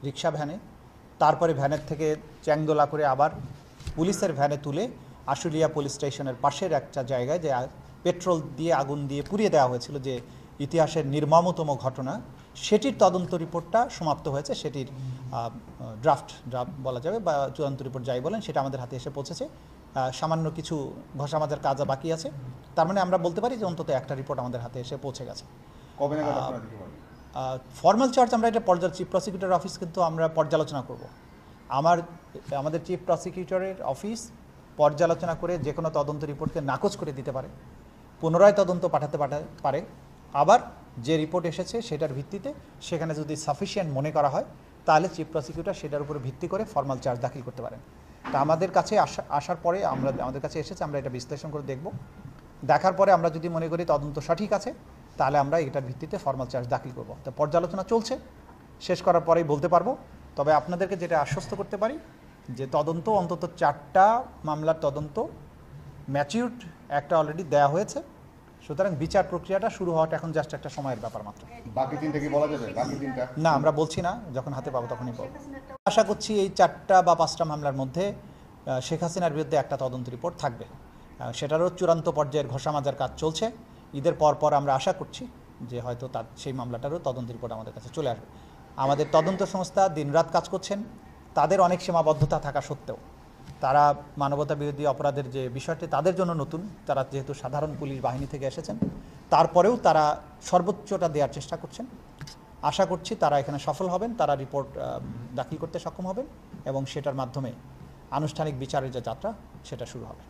রিক্সা ভ্যানে, তারপরে ভ্যানের থেকে চ্যাংদোলা করে আবার পুলিশের ভ্যানে তুলে আশুলিয়া পুলিশ স্টেশনের পাশের একটা জায়গায় যে পেট্রোল দিয়ে আগুন দিয়ে পুড়িয়ে দেওয়া হয়েছিল, যে ইতিহাসের নির্মমতম ঘটনা, সেটির তদন্ত রিপোর্টটা সমাপ্ত হয়েছে। সেটির ড্রাফট বলা যাবে বা চূড়ান্ত রিপোর্ট যাই বলেন, সেটা আমাদের হাতে এসে পৌঁছেছে। সামান্য কিছু ঘষা মাজার কাজ বাকি আছে। তার মানে আমরা বলতে পারি যে অন্তত একটা রিপোর্ট আমাদের হাতে এসে পৌঁছে গেছে। কবে নাগাদ আপনারা দিতে পারবেন? ফর্মাল চার্জ আমরা এটা চিফ প্রসিকিউটর অফিস কিন্তু আমরা পর্যালোচনা করব। আমাদের চিফ প্রসিকিউটরের অফিস পর্যালোচনা করে যে কোনো তদন্ত রিপোর্টকে নাকচ করে দিতে পারে, পুনরায় তদন্ত পাঠাতে পারে। আবার যে রিপোর্ট এসেছে সেটার ভিত্তিতে সেখানে যদি সাফিসিয়েন্ট মনে করা হয়, তাহলে চিফ প্রসিকিউটর সেটার উপরে ভিত্তি করে ফর্মাল চার্জ দাখিল করতে পারেন। তা আমাদের কাছে আসার পরে আমাদের কাছে এসেছে, আমরা এটা বিশ্লেষণ করে দেখব। দেখার পরে আমরা যদি মনে করি তদন্ত সঠিক আছে, তাহলে আমরা এটার ভিত্তিতে ফর্মাল চার্জ দাখিল করব। তো পর্যালোচনা চলছে, শেষ করার পরেই বলতে পারবো। তবে আপনাদেরকে যেটা আশ্বস্ত করতে পারি যে তদন্ত অন্তত 4টা মামলার তদন্ত ম্যাচিউরড একটা অলরেডি দেওয়া হয়েছে। সুতরাং বিচার প্রক্রিয়াটা শুরু হওয়াটা এখন জাস্ট একটা সময়ের ব্যাপার মাত্র। বাকি 3টা কি বলা যাবে? বাকি 3টা না, আমরা বলছি না, যখন হাতে পাবো তখনই বলবো। আশা করছি এই 4টা বা 5টা মামলার মধ্যে শেখ হাসিনার বিরুদ্ধে একটা তদন্ত রিপোর্ট থাকবে। সেটারও চূড়ান্ত পর্যায়ের ঘষা মাজার কাজ চলছে। ঈদের পর আমরা আশা করছি যে হয়তো তার সেই মামলাটারও তদন্ত রিপোর্ট আমাদের কাছে চলে আসবে। আমাদের তদন্ত সংস্থা দিনরাত কাজ করছেন। তাদের অনেক সীমাবদ্ধতা থাকা সত্ত্বেও তারা মানবতা বিরোধী অপরাধের যে বিষয়টি তাদের জন্য নতুন, তারা যেহেতু সাধারণ পুলিশ বাহিনী থেকে এসেছেন, তারপরেও তারা সর্বোচ্চটা দেওয়ার চেষ্টা করছেন। আশা করছি তারা এখানে সফল হবেন, তারা রিপোর্ট দাখিল করতে সক্ষম হবেন এবং সেটার মাধ্যমে আনুষ্ঠানিক বিচারের যে যাত্রা সেটা শুরু হবে।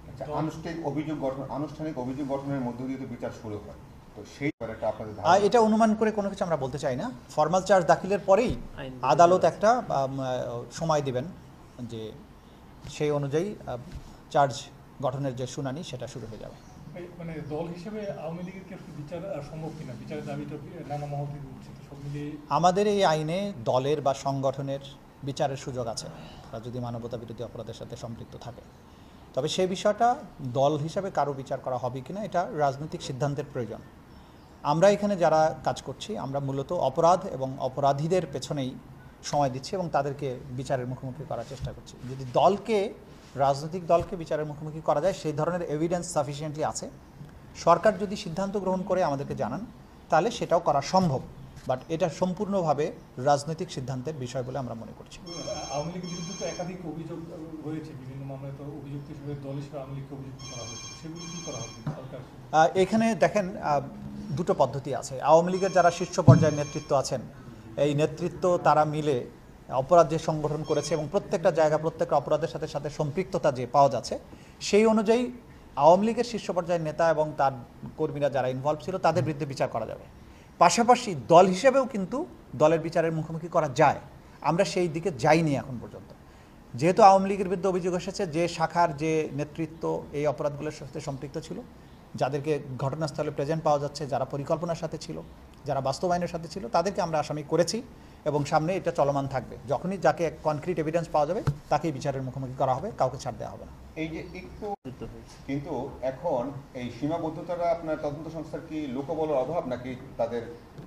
আনুষ্ঠানিক অভিযোগ গঠনের মধ্য দিয়ে তো বিচার শুরু হয়, তো সেই ব্যাপারটা আপনাদের এটা অনুমান করে কোনো কিছু আমরা বলতে চাই না। ফর্মাল চার্জ দাখিলের পরেই আদালত একটা সময় দিবেন যে সেই অনুযায়ী চার্জ গঠনের যে শুনানি সেটা শুরু হয়ে যাবে। মানে দল হিসেবে আওয়ামী লীগের কি বিচার সম্ভব কিনা, বিচারের দাবিটা নানা মহল থেকে উঠছে, সব মিলিয়ে আমাদের এই আইনে দলের বা সংগঠনের বিচারের সুযোগ আছে, তারা যদি মানবতা বিরোধী অপরাধের সাথে সম্পৃক্ত থাকে। তবে সেই বিষয়টা দল হিসাবে কারো বিচার করা হবে কিনা এটা রাজনৈতিক সিদ্ধান্তের প্রয়োজন। আমরা এখানে যারা কাজ করছি, আমরা মূলত অপরাধ এবং অপরাধীদের পেছনেই সময় দিচ্ছি এবং তাদেরকে বিচারের মুখোমুখি করার চেষ্টা করছি। যদি রাজনৈতিক দলকে বিচারের মুখোমুখি করা যায়, সেই ধরনের এভিডেন্স সাফিসিয়েন্টলি আছে, সরকার যদি সিদ্ধান্ত গ্রহণ করে আমাদেরকে জানান, তাহলে সেটাও করা সম্ভব। বাট এটা সম্পূর্ণভাবে রাজনৈতিক সিদ্ধান্তের বিষয় বলে আমরা মনে করছি। আওয়ামী লীগের বিরুদ্ধে তো একাধিক অভিযোগ রয়েছে, বিভিন্ন মামলায় তো অভিযুক্ত হিসেবে দল হিসেবে আওয়ামী লীগকে অভিযুক্ত করা হয়েছে, সেগুলো কী করা হবে সরকার? এখানে দেখেন দুটো পদ্ধতি আছে। আওয়ামী লীগের যারা শীর্ষ পর্যায়ের নেতৃত্ব আছেন, এই নেতৃত্ব তারা মিলে অপরাধ যে সংগঠন করেছে এবং প্রত্যেকটা জায়গা প্রত্যেকটা অপরাধের সাথে সাথে সম্পৃক্ততা যে পাওয়া যাচ্ছে, সেই অনুযায়ী আওয়ামী লীগের শীর্ষ পর্যায়ের নেতা এবং তার কর্মীরা যারা ইনভলভ ছিল তাদের বিরুদ্ধে বিচার করা যাবে। পাশাপাশি দল হিসেবেও কিন্তু দলের বিচারের মুখোমুখি করা যায়। আমরা সেই দিকে যাইনি এখন পর্যন্ত। যেহেতু আওয়ামী লীগের বিরুদ্ধে অভিযোগ এসেছে, যে শাখার যে নেতৃত্ব এই অপরাধগুলোর সাথে সম্পৃক্ত ছিল, যাদেরকে ঘটনাস্থলে প্রেজেন্ট পাওয়া যাচ্ছে, যারা পরিকল্পনার সাথে ছিল, যারা বাস্তবায়নের সাথে ছিল, তাদেরকে আমরা আসামি করেছি এবং সামনে এটা চলমান থাকবে। যখনই যাকে কনক্রিট এভিডেন্স পাওয়া যাবে তাকেই বিচারের মুখোমুখি করা হবে, কাউকে ছাড় দেওয়া হবে না। এই যে একটু কিন্তু এখন এই সীমাবদ্ধতাটা আপনার তদন্ত সংস্থার কি লোকবলের অভাব নাকি তাদের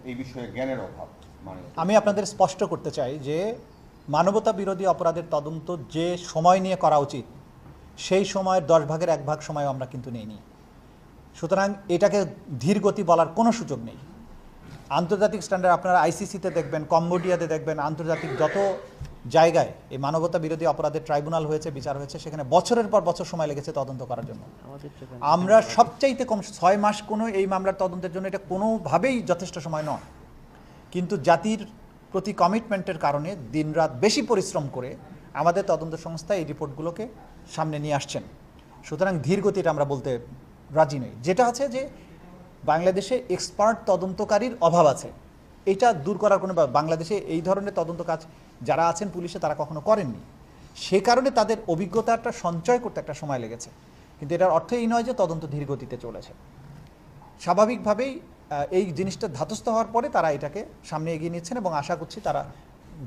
এই বিষয়ে জ্ঞানের অভাব? মানে আমি আপনাদের স্পষ্ট করতে চাই যে মানবতা বিরোধী অপরাধের তদন্ত যে সময় নিয়ে করা উচিত, সেই সময়ের 10 ভাগের 1 ভাগ সময় আমরা কিন্তু নেইনি। সুতরাং এটাকে ধীর গতি বলার কোনো সুযোগ নেই। আন্তর্জাতিক স্ট্যান্ডার্ড আপনারা আইসিসিতে দেখবেন, কম্বোডিয়াতে দেখবেন, আন্তর্জাতিক যত জায়গায় এই মানবতা বিরোধী অপরাধের ট্রাইব্যুনাল হয়েছে, বিচার হয়েছে, সেখানে বছরের পর বছর সময় লেগেছে তদন্ত করার জন্য। আমরা সবচাইতে কম 6 মাস কোনো এই মামলার তদন্তের জন্য এটা কোনোভাবেই যথেষ্ট সময় নয়। কিন্তু জাতির প্রতি কমিটমেন্টের কারণে দিনরাত বেশি পরিশ্রম করে আমাদের তদন্ত সংস্থা এই রিপোর্টগুলোকে সামনে নিয়ে আসছেন। সুতরাং ধীর গতিটা আমরা বলতে রাজি নই। যেটা আছে যে বাংলাদেশে এক্সপার্ট তদন্তকারীর অভাব আছে, এটা দূর করার কোনো, বাংলাদেশে এই ধরনের তদন্ত কাজ যারা আছেন পুলিশে তারা কখনো করেননি, সে কারণে তাদের অভিজ্ঞতাটা সঞ্চয় করতে একটা সময় লেগেছে। কিন্তু এটার অর্থ এই নয় যে তদন্ত ধীর গতিতে চলেছে। স্বাভাবিকভাবেই এই জিনিসটা ধাতস্থ হওয়ার পরে তারা এটাকে সামনে এগিয়ে নিচ্ছেন এবং আশা করছি তারা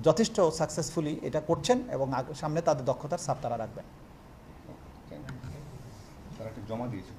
যথেষ্ট সাকসেসফুলি এটা করছেন এবং সামনে তাদের দক্ষতার ছাপ তারা রাখবেন। তারা জমা দিয়েছে।